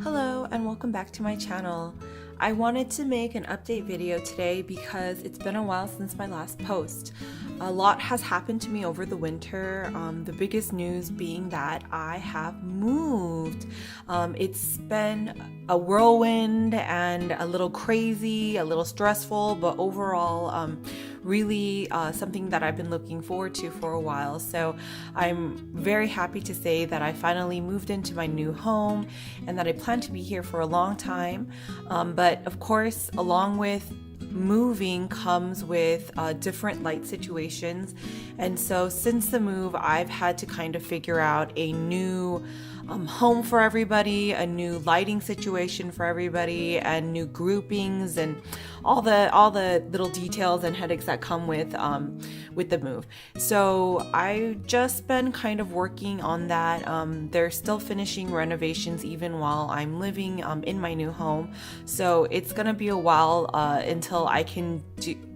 Hello and welcome back to my channel. I wanted to make an update video today because it's been a while since my last post. A lot has happened to me over the winter, the biggest news being that I have moved. It's been a whirlwind and a little crazy, a little stressful, but overall really something that I've been looking forward to for a while. So I'm very happy to say that I finally moved into my new home and that I plan to be here for a long time. But of course, along with moving comes with different light situations. And so since the move, I've had to kind of figure out a new home for everybody, a new lighting situation for everybody, and new groupings and all the little details and headaches that come with the move. So I've just been kind of working on that. They're still finishing renovations even while I'm living in my new home. So it's gonna be a while until I can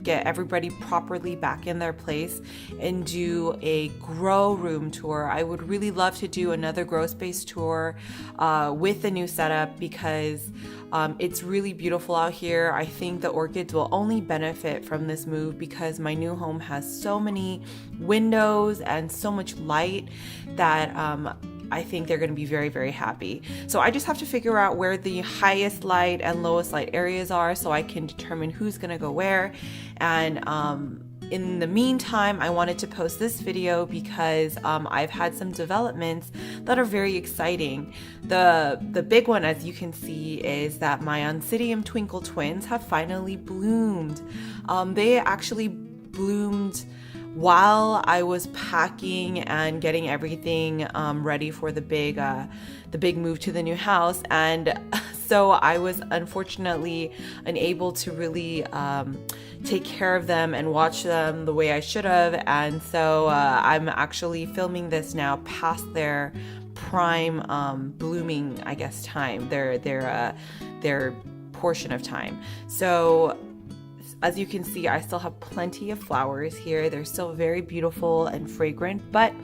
get everybody properly back in their place and do a grow room tour. I would really love to do another grow space tour with the new setup because it's really beautiful out here. I think the orchids will only benefit from this move because my new home has so many windows and so much light that I think they're going to be very, very happy. So I just have to figure out where the highest light and lowest light areas are so I can determine who's going to go where. And in the meantime, I wanted to post this video because I've had some developments that are very exciting. The big one, as you can see, is that my Oncidium Twinkle twins have finally bloomed. They actually bloomed while I was packing and getting everything ready for the big move to the new house. And so I was unfortunately unable to really take care of them and watch them the way I should have. And so I'm actually filming this now past their prime blooming, I guess, time, their portion of time. So as you can see, I still have plenty of flowers here. They're still very beautiful and fragrant, but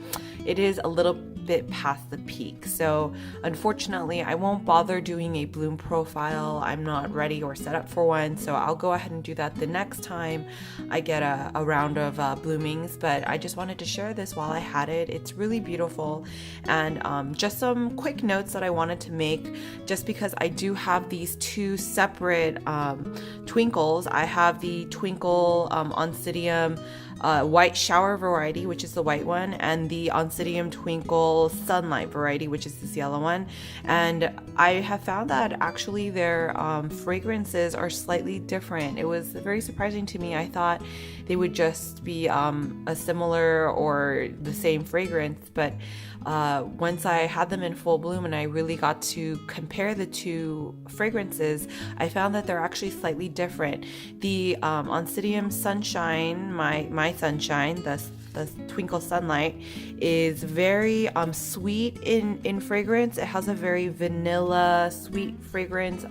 it is a little bit past the peak. So unfortunately, I won't bother doing a bloom profile. I'm not ready or set up for one, so I'll go ahead and do that the next time I get a round of bloomings. But I just wanted to share this while I had it. It's really beautiful. And just some quick notes that I wanted to make, just because I do have these two separate twinkles. I have the Twinkle Oncidium white shower variety, which is the white one, and the Oncidium Twinkle sunlight variety, which is this yellow one. And I have found that actually their fragrances are slightly different. It was very surprising to me. I thought they would just be a similar or the same fragrance, but once I had them in full bloom and I really got to compare the two fragrances, I found that they're actually slightly different. The Oncidium Sunshine, my sunshine, the Twinkle Sunlight, is very sweet in fragrance. It has a very vanilla sweet fragrance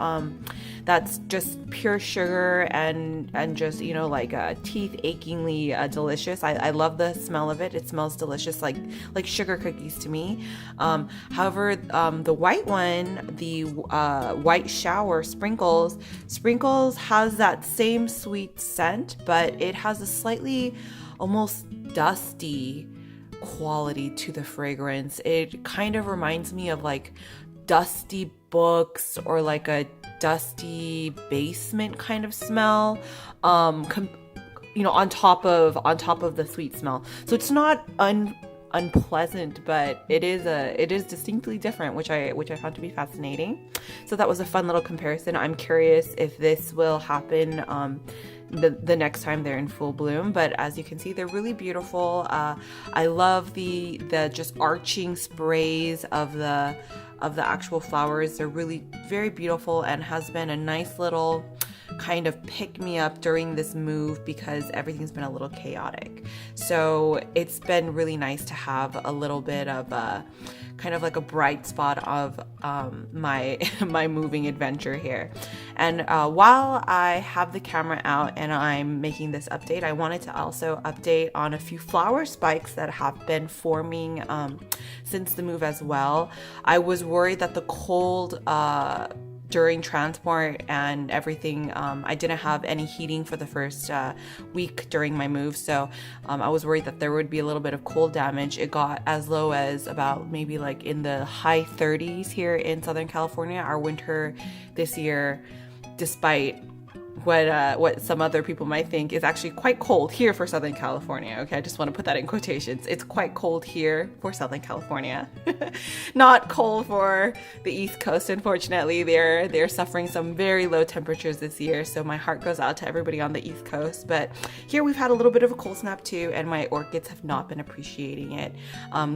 that's just pure sugar and just, you know, like teeth achingly delicious. I love the smell of it. It smells delicious, like sugar cookies to me. However, the white one, the white shower sprinkles has that same sweet scent, but it has a slightly almost dusty quality to the fragrance. It kind of reminds me of like dusty books or like a dusty basement kind of smell, you know, on top of the sweet smell. So it's not unpleasant, but it is distinctly different, which I found to be fascinating. So that was a fun little comparison. I'm curious if this will happen the next time they're in full bloom, but as you can see, they're really beautiful. I love the just arching sprays of the actual flowers. They're really very beautiful and has been a nice little kind of pick me up during this move because everything's been a little chaotic. So it's been really nice to have a little bit of a kind of like a bright spot of my my moving adventure here. And while I have the camera out and I'm making this update, I wanted to also update on a few flower spikes that have been forming since the move as well. I was worried that the cold during transport and everything, I didn't have any heating for the first week during my move, so I was worried that there would be a little bit of cold damage. It got as low as about maybe like in the high 30s here in Southern California. Our winter this year, despite what some other people might think, is actually quite cold here for Southern California. Okay, I just want to put that in quotations. It's quite cold here for Southern California. Not cold for the East Coast, unfortunately. They're suffering some very low temperatures this year, so my heart goes out to everybody on the East Coast. But here we've had a little bit of a cold snap too, and my orchids have not been appreciating it.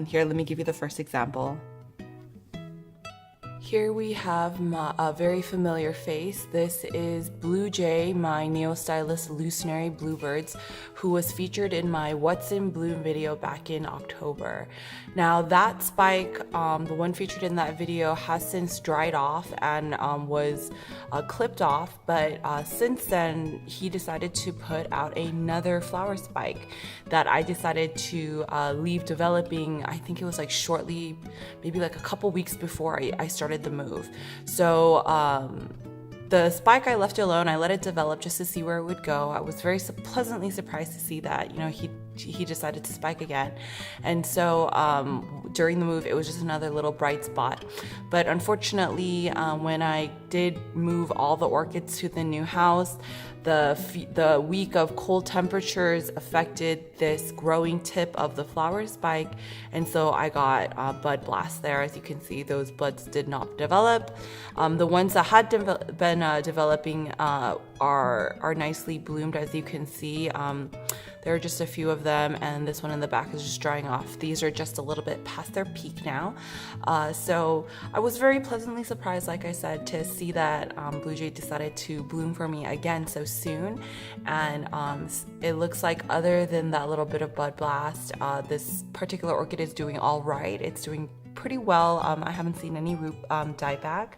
Here, let me give you the first example. Here we have a very familiar face. This is Blue Jay, my neo-stylist Lucenary Bluebirds, who was featured in my What's in Bloom video back in October. Now that spike, the one featured in that video, has since dried off and was clipped off, but since then he decided to put out another flower spike that I decided to leave developing. I think it was like shortly, maybe like a couple weeks before I started the move. So the spike I left alone. I let it develop just to see where it would go. I was very pleasantly surprised to see that, you know, he decided to spike again. And so during the move, it was just another little bright spot. But unfortunately, when I did move all the orchids to the new house, the week of cold temperatures affected this growing tip of the flower spike, and so I got bud blast there. As you can see, those buds did not develop. The ones that had been developing are nicely bloomed, as you can see. There are just a few of them, and this one in the back is just drying off. These are just a little bit past their peak now. So I was very pleasantly surprised, like I said, to see that Blue Jay decided to bloom for me again so soon. And it looks like, other than that little bit of bud blast, this particular orchid is doing all right. It's doing pretty well. I haven't seen any root dieback.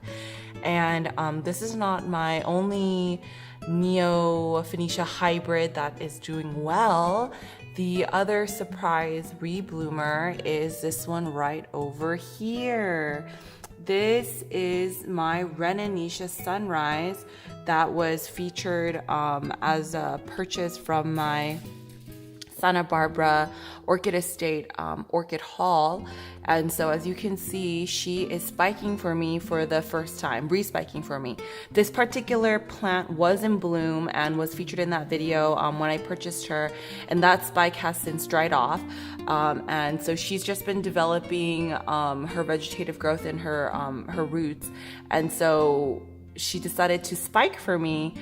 And this is not my only Neo-Phoenicia hybrid that is doing well. The other surprise rebloomer is this one right over here. This is my Renanisha Sunrise that was featured as a purchase from my Santa Barbara Orchid Estate Orchid Haul. And so as you can see, she is spiking for me for the first time, respiking for me. This particular plant was in bloom and was featured in that video when I purchased her, and that spike has since dried off. And so she's just been developing her vegetative growth in her roots. And so she decided to spike for me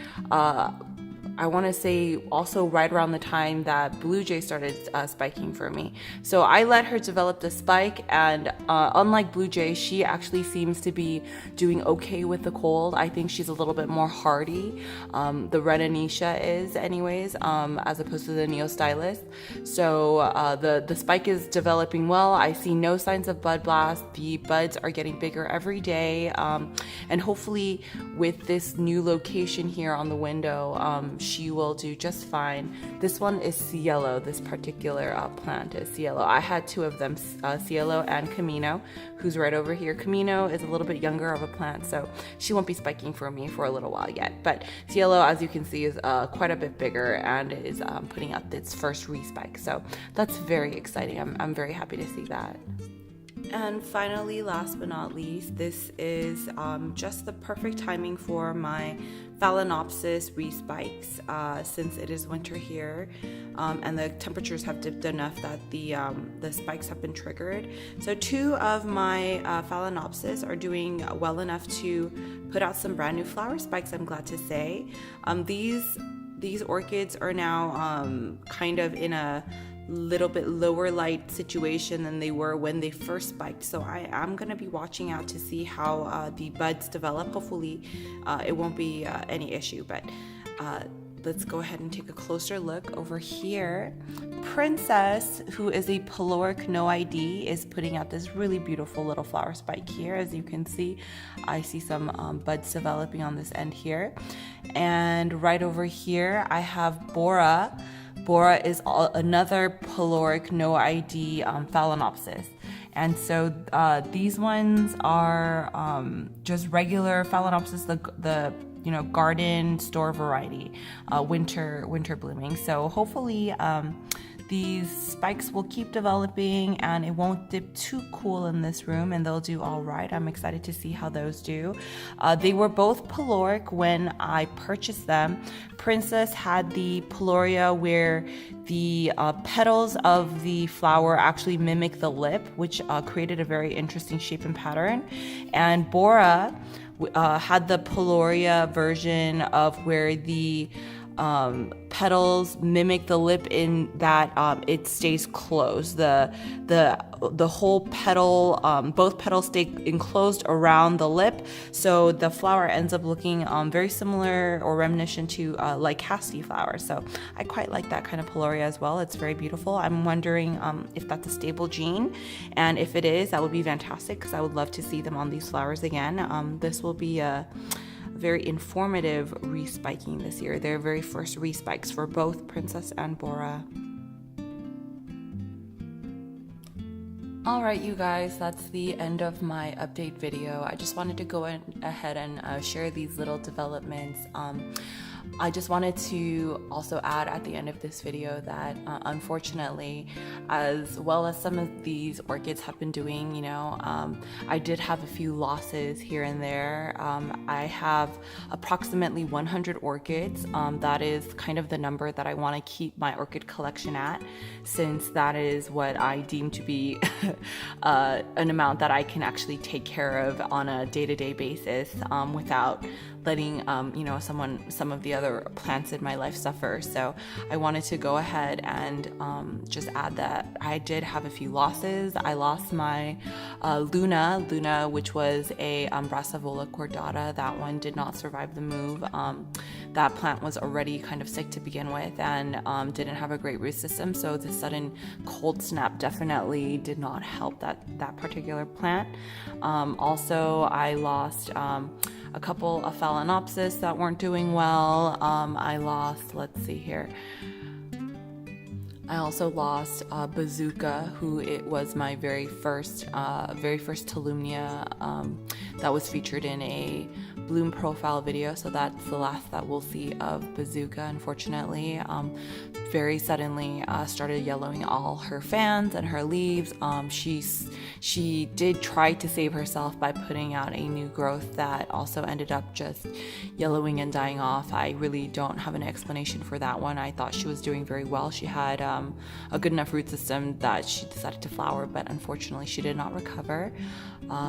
I want to say also right around the time that Blue Jay started spiking for me. So I let her develop the spike, and unlike Blue Jay, she actually seems to be doing okay with the cold. I think she's a little bit more hardy. The Renanisha is anyways, as opposed to the Neo Stylist. So the spike is developing well. I see no signs of bud blast. The buds are getting bigger every day. And hopefully with this new location here on the window, she will do just fine. This one is Cielo. This particular plant is Cielo. I had two of them, Cielo and Camino, who's right over here. Camino is a little bit younger of a plant, so she won't be spiking for me for a little while yet. But Cielo, as you can see, is quite a bit bigger and is putting up its first respike. So that's very exciting. I'm very happy to see that. And finally, last but not least, this is just the perfect timing for my Phalaenopsis respikes, since it is winter here and the temperatures have dipped enough that the spikes have been triggered. So two of my Phalaenopsis are doing well enough to put out some brand new flower spikes, I'm glad to say. These orchids are now kind of in a little bit lower light situation than they were when they first spiked. So I am going to be watching out to see how the buds develop. Hopefully it won't be any issue, but let's go ahead and take a closer look over here. Princess, who is a Peloric no ID, is putting out this really beautiful little flower spike here. As you can see, I see some buds developing on this end here. And right over here, I have Bora. Bora is another Peloric no ID Phalaenopsis. And so these ones are just regular Phalaenopsis, the garden store variety, winter blooming. So hopefully these spikes will keep developing and it won't dip too cool in this room, and they'll do all right. I'm excited to see how those do. They were both Peloric when I purchased them. Princess had the Peloria where the petals of the flower actually mimic the lip, which created a very interesting shape and pattern. And Bora had the Peloria version of where the petals mimic the lip in that it stays closed. The whole petal, both petals stay enclosed around the lip, so the flower ends up looking very similar or reminiscent to like Cassidy flowers. So I quite like that kind of Peloria as well. It's very beautiful. I'm wondering if that's a stable gene, and if it is, that would be fantastic because I would love to see them on these flowers again. This will be a very informative respiking this year. Their very first respikes for both Princess and Bora. Alright you guys, that's the end of my update video. I just wanted to go ahead and share these little developments. I just wanted to also add at the end of this video that unfortunately, as well as some of these orchids have been doing, I did have a few losses here and there. I have approximately 100 orchids. That is kind of the number that I want to keep my orchid collection at, since that is what I deem to be an amount that I can actually take care of on a day-to-day basis without letting some of the other plants in my life suffer. So I wanted to go ahead and just add that I did have a few losses. I lost my Luna, which was a Brassavola cordata. That one did not survive the move. That plant was already kind of sick to begin with and didn't have a great root system, so the sudden cold snap definitely did not help that particular plant. Also, I lost a couple of Phalaenopsis that weren't doing well. I lost, let's see here. I also lost Bazooka, who it was my very first Tolumnia that was featured in a bloom profile video. So that's the last that we'll see of Bazooka, unfortunately. Very suddenly started yellowing all her fans and her leaves. She did try to save herself by putting out a new growth that also ended up just yellowing and dying off. I really don't have an explanation for that one. I thought she was doing very well. She had a good enough root system that she decided to flower, but unfortunately she did not recover.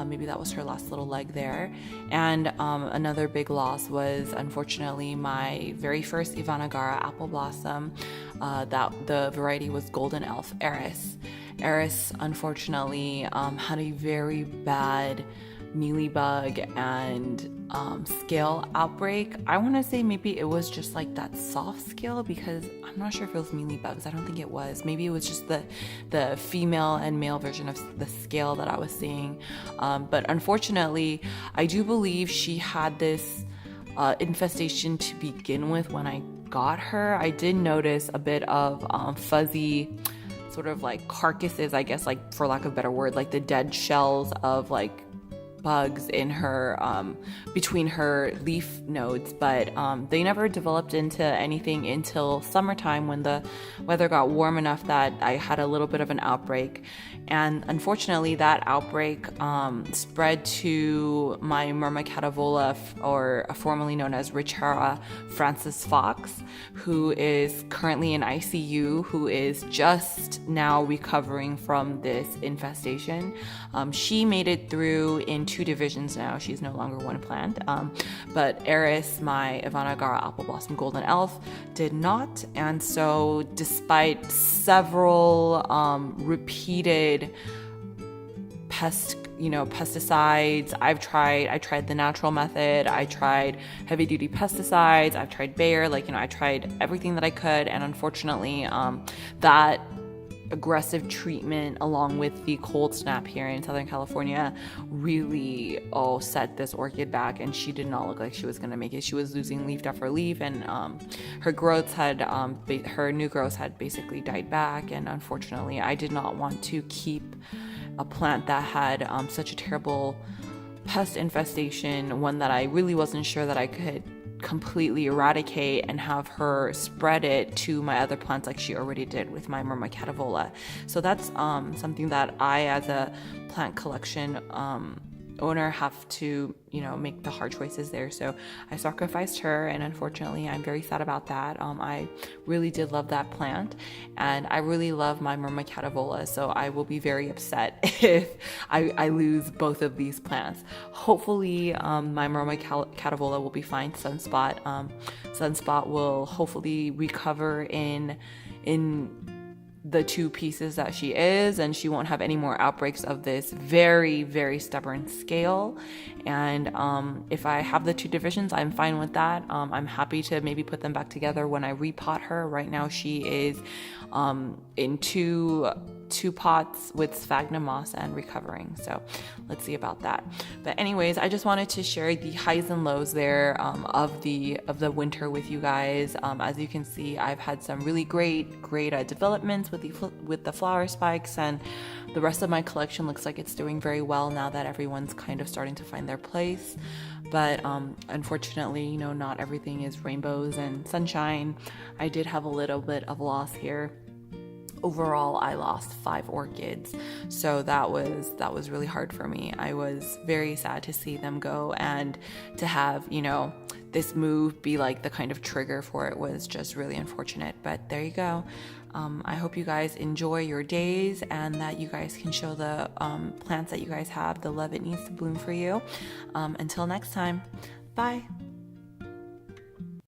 Maybe that was her last little leg there. And another big loss was unfortunately my very first Ivanagara apple blossom. That the variety was Golden Elf Eris. Eris unfortunately had a very bad mealybug and scale outbreak. I want to say maybe it was just like that soft scale, because I'm not sure if it was mealybugs. I don't think it was. Maybe it was just the female and male version of the scale that I was seeing. But unfortunately, I do believe she had this infestation to begin with when I got her. I did notice a bit of fuzzy sort of like carcasses, I guess, like for lack of a better word, like the dead shells of like bugs in her between her leaf nodes, but they never developed into anything until summertime when the weather got warm enough that I had a little bit of an outbreak. And unfortunately that outbreak spread to my Myrmecatavola, or formerly known as Richara Francis Fox, who is currently in ICU, who is just now recovering from this infestation. She made it through into 2 divisions now. She's no longer one plant. But Eris, my Ivana Apple Blossom Golden Elf, did not. And so despite several repeated pesticides, I tried the natural method, I tried heavy duty pesticides, I've tried Bayer, I tried everything that I could, and unfortunately that aggressive treatment along with the cold snap here in Southern California really set this orchid back, and she did not look like she was going to make it. She was losing leaf after leaf, and her new growths had basically died back, and unfortunately I did not want to keep a plant that had such a terrible pest infestation, one that I really wasn't sure that I could completely eradicate and have her spread it to my other plants like she already did with my Myrmecativola. So that's something that I, as a plant collection owner, have to make the hard choices there. So I sacrificed her, and unfortunately I'm very sad about that. I really did love that plant, and I really love my Myrmecativola, so I will be very upset if I lose both of these plants. Hopefully my Myrmecativola will be fine. Sunspot will hopefully recover in the 2 pieces that she is, and she won't have any more outbreaks of this very, very stubborn scale. And if I have the 2 divisions, I'm fine with that. I'm happy to maybe put them back together when I repot her. Right now she is in two pots with sphagnum moss and recovering, so let's see about that. But anyways, I just wanted to share the highs and lows there of the winter with you guys. As you can see, I've had some really great developments with the flower spikes, and the rest of my collection looks like it's doing very well now that everyone's kind of starting to find their place. But unfortunately, not everything is rainbows and sunshine. I did have a little bit of loss here. Overall, I lost 5 orchids, so that was really hard for me. I was very sad to see them go, and to have this move be like the kind of trigger for it was just really unfortunate. But there you go. I hope you guys enjoy your days, and that you guys can show the plants that you guys have the love it needs to bloom for you. Until next time, bye.